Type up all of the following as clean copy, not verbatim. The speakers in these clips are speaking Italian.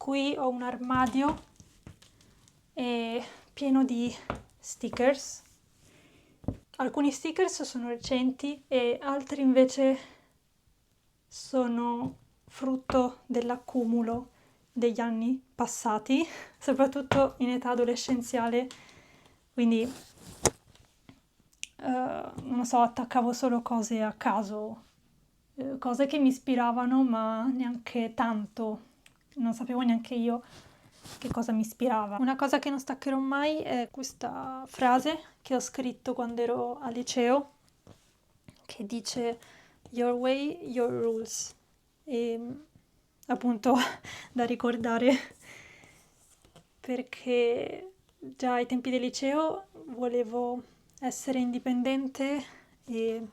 Qui ho un armadio pieno di stickers. Alcuni stickers sono recenti e altri invece sono frutto dell'accumulo degli anni passati, soprattutto in età adolescenziale, quindi non lo so, attaccavo solo cose a caso, cose che mi ispiravano, ma neanche tanto, non sapevo neanche io che cosa mi ispirava. Una cosa che non staccherò mai è questa frase che ho scritto quando ero al liceo, che dice "Your way, your rules", e appunto da ricordare perché già ai tempi del liceo volevo essere indipendente e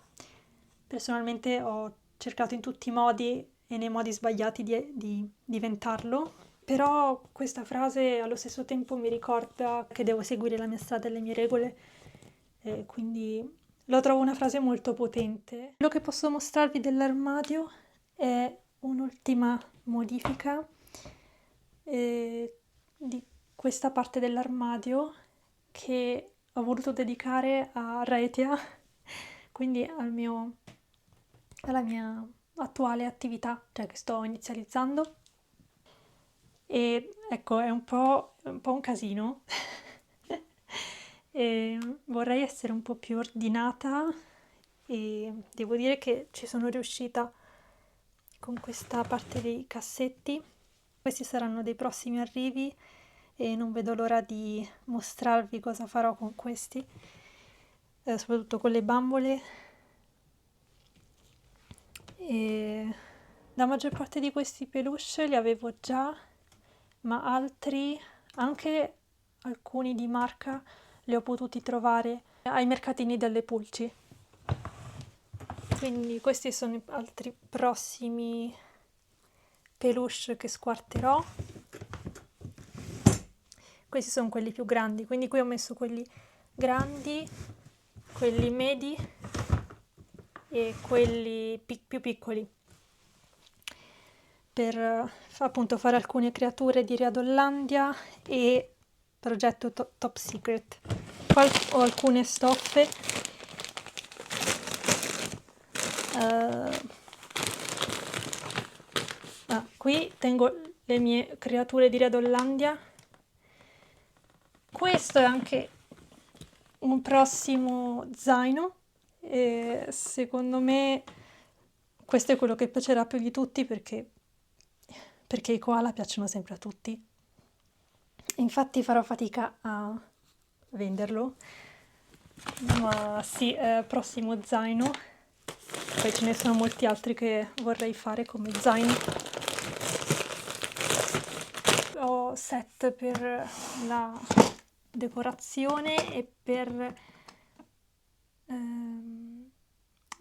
personalmente ho cercato in tutti i modi e nei modi sbagliati di diventarlo, però questa frase allo stesso tempo mi ricorda che devo seguire la mia strada e le mie regole, e quindi lo trovo una frase molto potente. Quello che posso mostrarvi dell'armadio è un'ultima modifica di questa parte dell'armadio che ho voluto dedicare a Raitia, quindi alla mia attuale attività, cioè che sto inizializzando. E ecco, è un po' un casino. E vorrei essere un po' più ordinata e devo dire che ci sono riuscita con questa parte dei cassetti. Questi saranno dei prossimi arrivi e non vedo l'ora di mostrarvi cosa farò con questi, soprattutto con le bambole. E la maggior parte di questi peluche li avevo già, ma altri, anche alcuni di marca, li ho potuti trovare ai mercatini delle pulci. Quindi questi sono i altri prossimi peluche che squarterò. Questi sono quelli più grandi, quindi qui ho messo quelli grandi, quelli medi e quelli più piccoli per appunto fare alcune creature di Riadollandia e progetto Top Secret. Qua ho alcune stoffe. Qui tengo le mie creature di Riadollandia. Questo è anche un prossimo zaino e secondo me questo è quello che piacerà più di tutti perché i koala piacciono sempre a tutti. Infatti farò fatica a venderlo, ma sì, prossimo zaino. Poi ce ne sono molti altri che vorrei fare come zaino. Ho set per la decorazione e per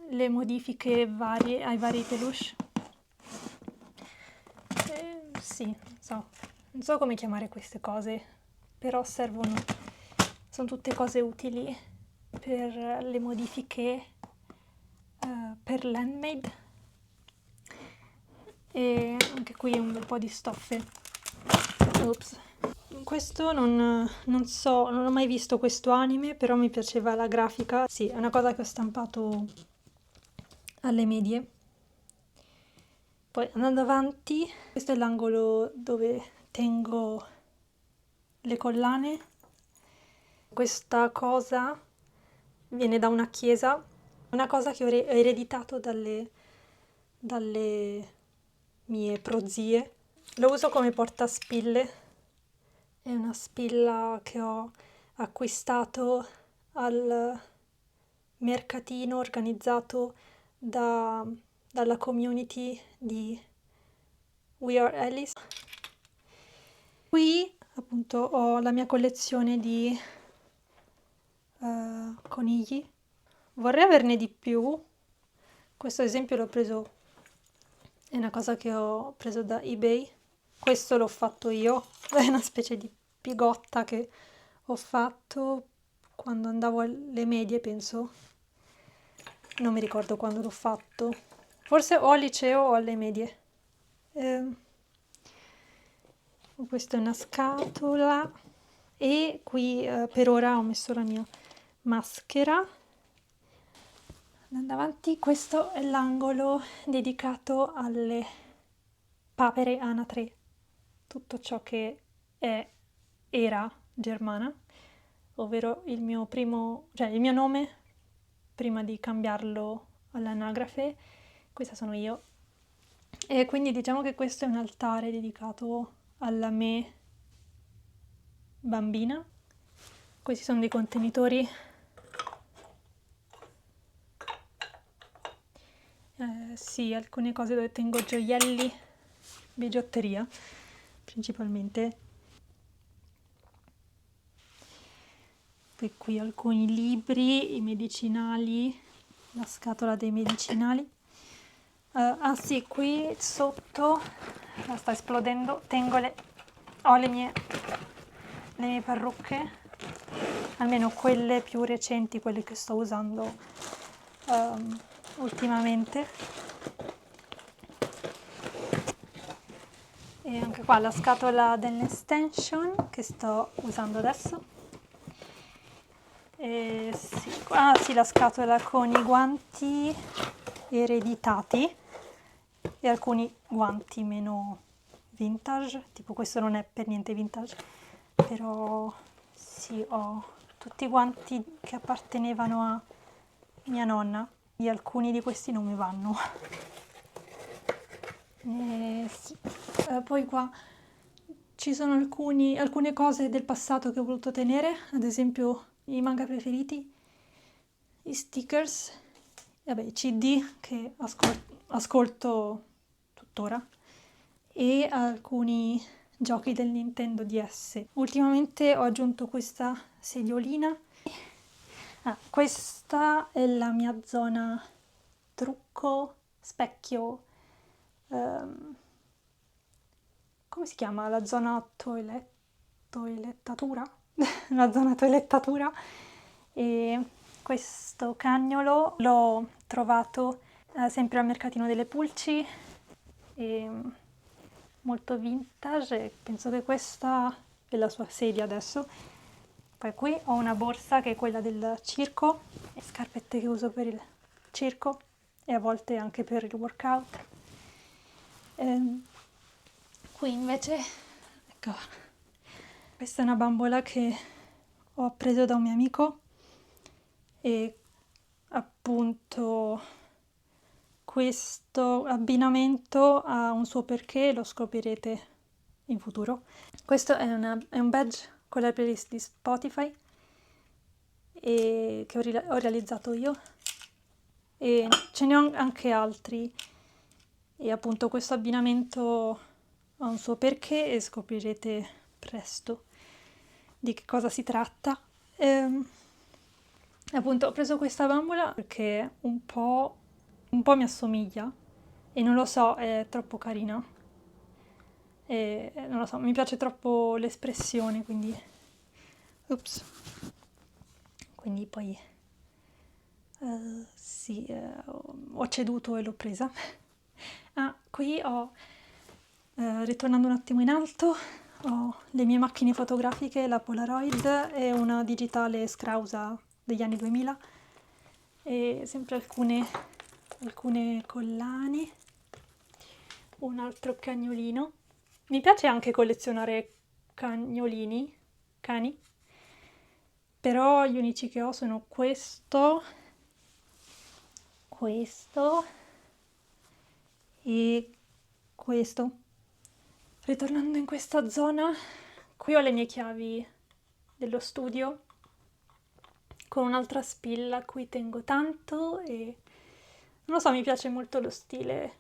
le modifiche varie ai vari peluche. Sì, non so come chiamare queste cose, però servono, sono tutte cose utili per le modifiche per l'handmade. E anche qui un bel po' di stoffe. Ops. Questo non so, non ho mai visto questo anime, però mi piaceva la grafica. Sì, è una cosa che ho stampato alle medie. Poi andando avanti, questo è l'angolo dove tengo le collane. Questa cosa viene da una chiesa, una cosa che ho ereditato dalle mie prozie. Lo uso come portaspille, è una spilla che ho acquistato al mercatino organizzato dalla community di We Are Alice. Qui appunto ho la mia collezione di conigli. Vorrei averne di più. Questo ad esempio l'ho preso, è una cosa che ho preso da eBay. Questo l'ho fatto io, è una specie di pigotta che ho fatto quando andavo alle medie, penso. Non mi ricordo quando l'ho fatto. Forse o al liceo o alle medie. Questa è una scatola e qui per ora ho messo la mia maschera. Andando avanti, questo è l'angolo dedicato alle papere anatre, tutto ciò che era germana, ovvero il mio nome prima di cambiarlo all'anagrafe. Questa sono io. E quindi diciamo che questo è un altare dedicato alla me bambina. Questi sono dei contenitori. Sì, alcune cose dove tengo gioielli, bigiotteria principalmente. Poi qui alcuni libri, i medicinali, la scatola dei medicinali. Sì, qui sotto, la sta esplodendo, ho le mie parrucche, almeno quelle più recenti, quelle che sto usando ultimamente. E anche qua la scatola dell'extension che sto usando adesso. Sì, la scatola con i guanti ereditati e alcuni guanti meno vintage, tipo questo non è per niente vintage, però sì, ho tutti i guanti che appartenevano a mia nonna e alcuni di questi non mi vanno. Sì. Poi qua ci sono alcune cose del passato che ho voluto tenere, ad esempio i manga preferiti, i stickers, vabbè, i CD che ascolto tuttora e alcuni giochi del Nintendo DS. Ultimamente ho aggiunto questa sediolina. Questa è la mia zona trucco, specchio, come si chiama? La zona toilettatura? La zona toilettatura. E questo cagnolo l'ho trovato sempre al mercatino delle Pulci, e molto vintage, penso che questa è la sua sedia adesso. Poi qui ho una borsa che è quella del circo, e scarpette che uso per il circo e a volte anche per il workout. Qui invece, ecco, questa è una bambola che ho preso da un mio amico e appunto questo abbinamento ha un suo perché, lo scoprirete in futuro. Questo è un badge con la playlist di Spotify che ho realizzato io, e ce ne ho anche altri, e appunto questo abbinamento ha un suo perché e scoprirete presto di che cosa si tratta. Appunto ho preso questa bambola perché un po' mi assomiglia e non lo so, è troppo carina. E non lo so, mi piace troppo l'espressione, quindi ops. Quindi poi sì, ho ceduto e l'ho presa. Qui ritornando un attimo in alto, ho le mie macchine fotografiche, la Polaroid e una digitale Scrausa degli anni 2000 e sempre alcune collane, un altro cagnolino. Mi piace anche collezionare cani, però gli unici che ho sono questo e questo. Ritornando in questa zona, qui ho le mie chiavi dello studio con un'altra spilla a cui tengo tanto e non lo so, mi piace molto lo stile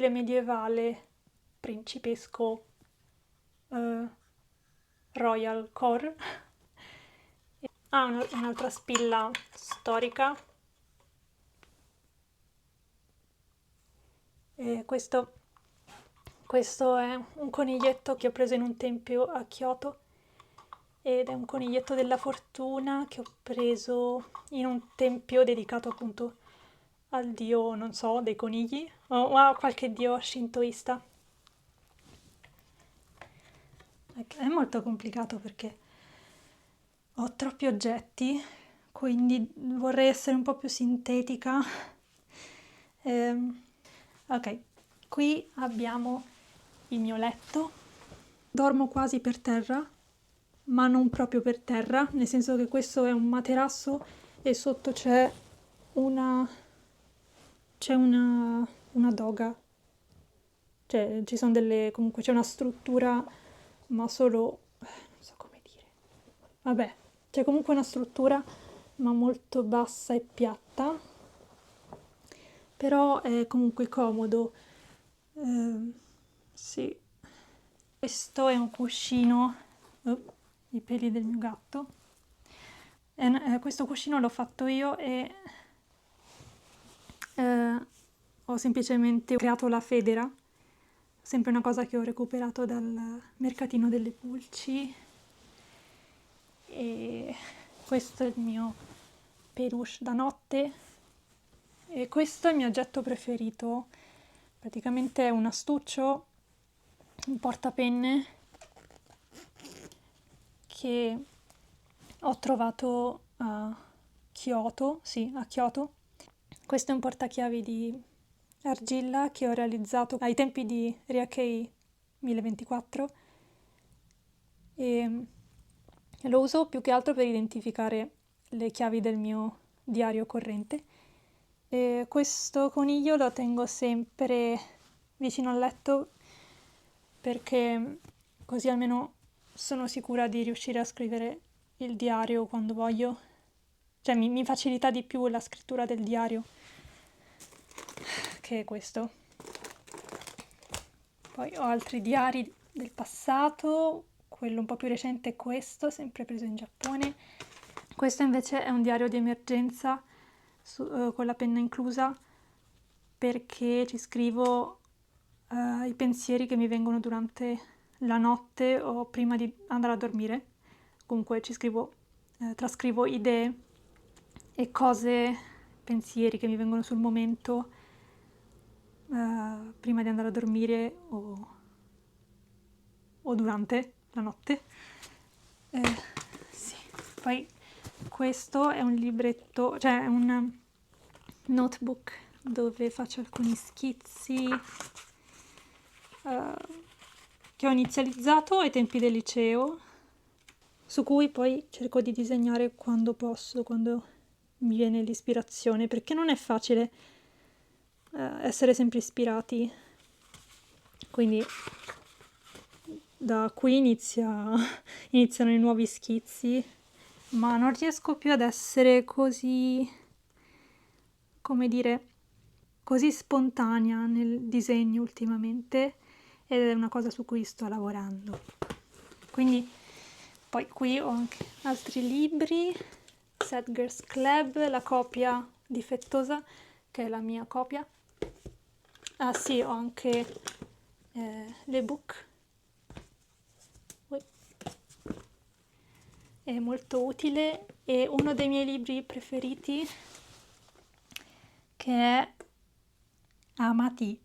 medievale, principesco, royal core. Un'altra spilla storica. E questo è un coniglietto che ho preso in un tempio a Kyoto ed è un coniglietto della fortuna che ho preso in un tempio dedicato appunto al dio, non so, dei conigli o a qualche dio shintoista. È molto complicato perché ho troppi oggetti, quindi vorrei essere un po' più sintetica. Ok, qui abbiamo il mio letto. Dormo quasi per terra, ma non proprio per terra, nel senso che questo è un materasso e sotto una, c'è una doga. Cioè, ci sono comunque c'è una struttura, ma solo, non so come dire. Vabbè, c'è comunque una struttura, ma molto bassa e piatta, però è comunque comodo. Sì. Questo è un cuscino, oh, i peli del mio gatto. Questo cuscino l'ho fatto io e ho semplicemente creato la federa, sempre una cosa che ho recuperato dal mercatino delle pulci. E questo è il mio peluche da notte. E questo è il mio oggetto preferito. Praticamente è un astuccio, un portapenne che ho trovato a Kyoto, sì, a Kyoto. Questo è un portachiavi di argilla che ho realizzato ai tempi di Riakei 1024 e lo uso più che altro per identificare le chiavi del mio diario corrente. E questo coniglio lo tengo sempre vicino al letto perché così almeno sono sicura di riuscire a scrivere il diario quando voglio. Cioè mi facilita di più la scrittura del diario che questo. Poi ho altri diari del passato, quello un po' più recente è questo, sempre preso in Giappone. Questo invece è un diario di emergenza con la penna inclusa perché ci scrivo i pensieri che mi vengono durante la notte o prima di andare a dormire. Comunque trascrivo idee e cose, pensieri che mi vengono sul momento prima di andare a dormire o durante la notte. Sì. Poi questo è un libretto, cioè è un notebook dove faccio alcuni schizzi che ho inizializzato ai tempi del liceo, su cui poi cerco di disegnare quando posso, quando mi viene l'ispirazione, perché non è facile essere sempre ispirati. Quindi da qui iniziano i nuovi schizzi, ma non riesco più ad essere così, come dire, così spontanea nel disegno ultimamente ed è una cosa su cui sto lavorando. Quindi poi qui ho anche altri libri, Sad Girls Club, la copia difettosa, che è la mia copia. Ah sì, ho anche l'ebook. È molto utile e uno dei miei libri preferiti che è Amati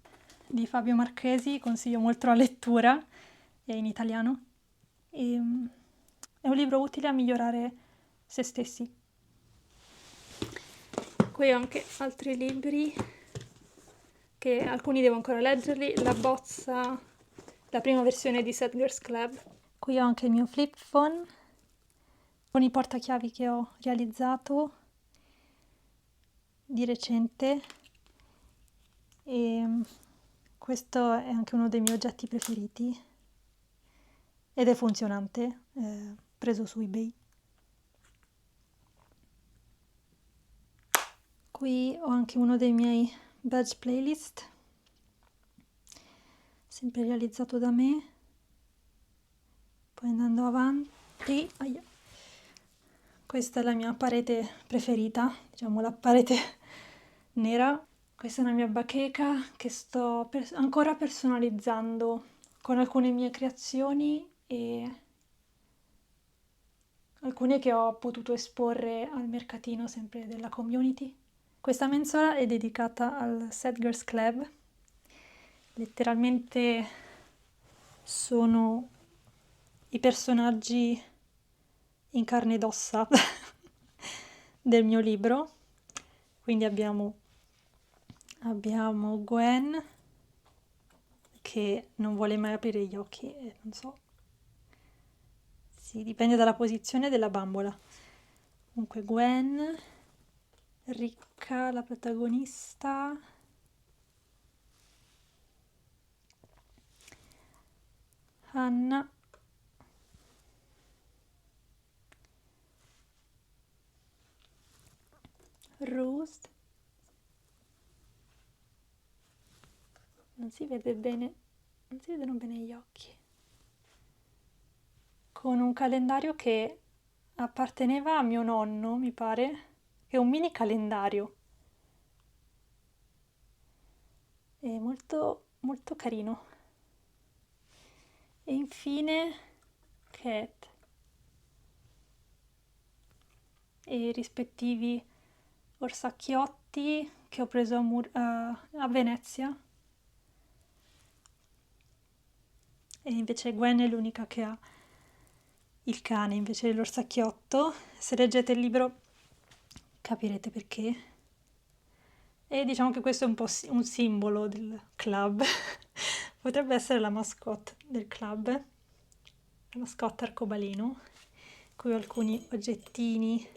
di Fabio Marchesi, consiglio molto la lettura, è in italiano. È un libro utile a migliorare se stessi. Qui ho anche altri libri che alcuni devo ancora leggerli, la bozza, la prima versione di Sad Girls Club. Qui ho anche il mio flip phone con i portachiavi che ho realizzato di recente e questo è anche uno dei miei oggetti preferiti ed è funzionante, preso su eBay. Qui ho anche uno dei miei badge playlist, sempre realizzato da me. Poi andando avanti, questa è la mia parete preferita, diciamo la parete nera. Questa è una mia bacheca che sto ancora personalizzando con alcune mie creazioni e alcune che ho potuto esporre al mercatino sempre della community. Questa mensola è dedicata al Sad Girls Club. Letteralmente sono i personaggi in carne ed ossa del mio libro. Quindi abbiamo Gwen che non vuole mai aprire gli occhi, non so. Sì, dipende dalla posizione della bambola. Comunque Gwen, Ricca, la protagonista. Anna. Rose. Non si vede bene, non si vedono bene gli occhi. Con un calendario che apparteneva a mio nonno, mi pare, è un mini calendario. È molto, molto carino. E infine Cat e i rispettivi orsacchiotti che ho preso a Venezia. E invece Gwen è l'unica che ha il cane invece dell'orsacchiotto. Se leggete il libro capirete perché. E diciamo che questo è un po' un simbolo del club. Potrebbe essere la mascotte del club, la mascotte arcobaleno. Qui ho alcuni oggettini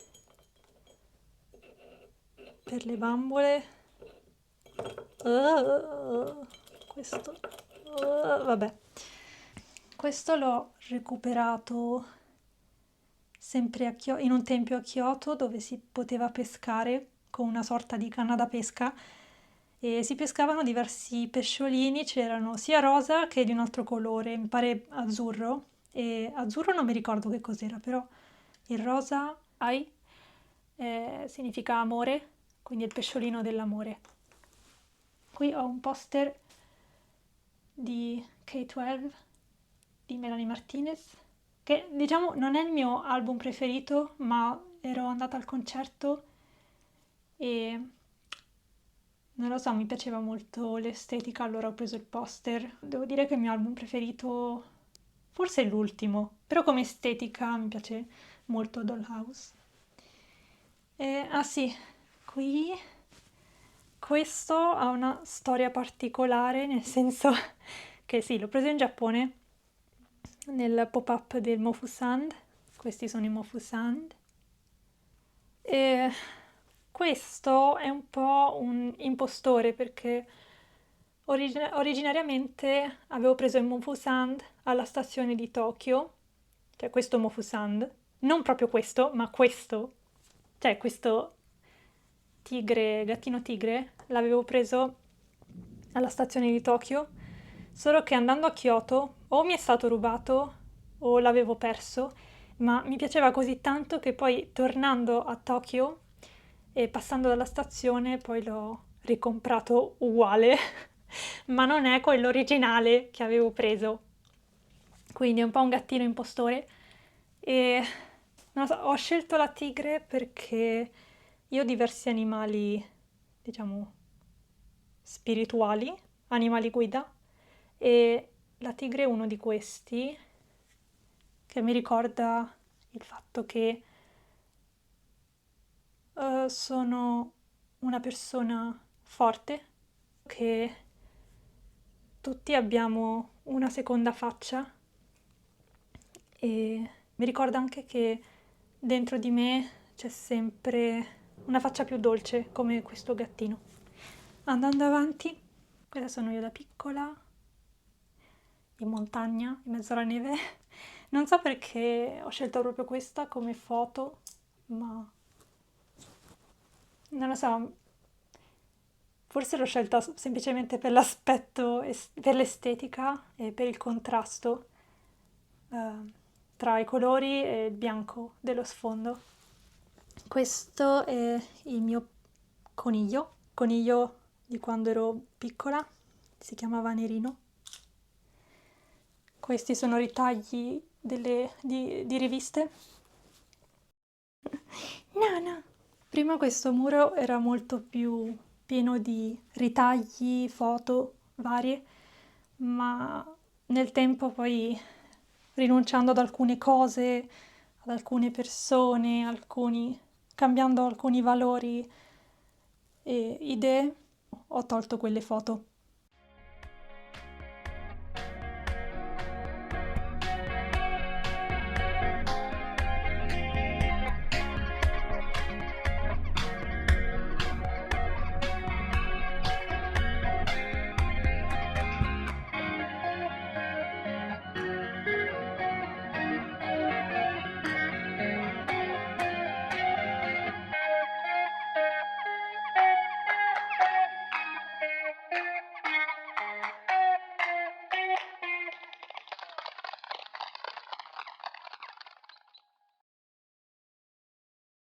per le bambole. Questo, vabbè. Questo l'ho recuperato sempre in un tempio a Kyoto dove si poteva pescare con una sorta di canna da pesca e si pescavano diversi pesciolini, c'erano sia rosa che di un altro colore, mi pare azzurro, e azzurro non mi ricordo che cos'era, però il rosa significa amore, quindi il pesciolino dell'amore. Qui ho un poster di K12 di Melanie Martinez, che diciamo non è il mio album preferito, ma ero andata al concerto e non lo so, mi piaceva molto l'estetica, allora ho preso il poster. Devo dire che il mio album preferito forse è l'ultimo, però come estetica mi piace molto Dollhouse. Sì, qui questo ha una storia particolare, nel senso che sì, l'ho preso in Giappone nel pop-up del Mofusand. Questi sono i Mofusand. E questo è un po' un impostore perché originariamente avevo preso il Mofusand alla stazione di Tokyo, cioè questo Mofusand, non proprio questo, ma questo, cioè questo tigre, gattino tigre, l'avevo preso alla stazione di Tokyo, solo che andando a Kyoto o mi è stato rubato o l'avevo perso, ma mi piaceva così tanto che poi tornando a Tokyo e passando dalla stazione poi l'ho ricomprato uguale, ma non è quello originale che avevo preso. Quindi è un po' un gattino impostore e non lo so, ho scelto la tigre perché io ho diversi animali, diciamo, spirituali, animali guida, e la tigre è uno di questi che mi ricorda il fatto che sono una persona forte, che tutti abbiamo una seconda faccia e mi ricorda anche che dentro di me c'è sempre una faccia più dolce come questo gattino. Andando avanti, questa sono io da piccola, in montagna, in mezzo alla neve. Non so perché ho scelto proprio questa come foto, ma non lo so, forse l'ho scelta semplicemente per l'aspetto, per l'estetica e per il contrasto eh, tra i colori e il bianco dello sfondo. Questo è il mio coniglio di quando ero piccola, si chiamava Nerino. Questi sono ritagli di riviste. No, no. Prima questo muro era molto più pieno di ritagli, foto varie, ma nel tempo poi rinunciando ad alcune cose, ad alcune persone, cambiando alcuni valori e idee, ho tolto quelle foto.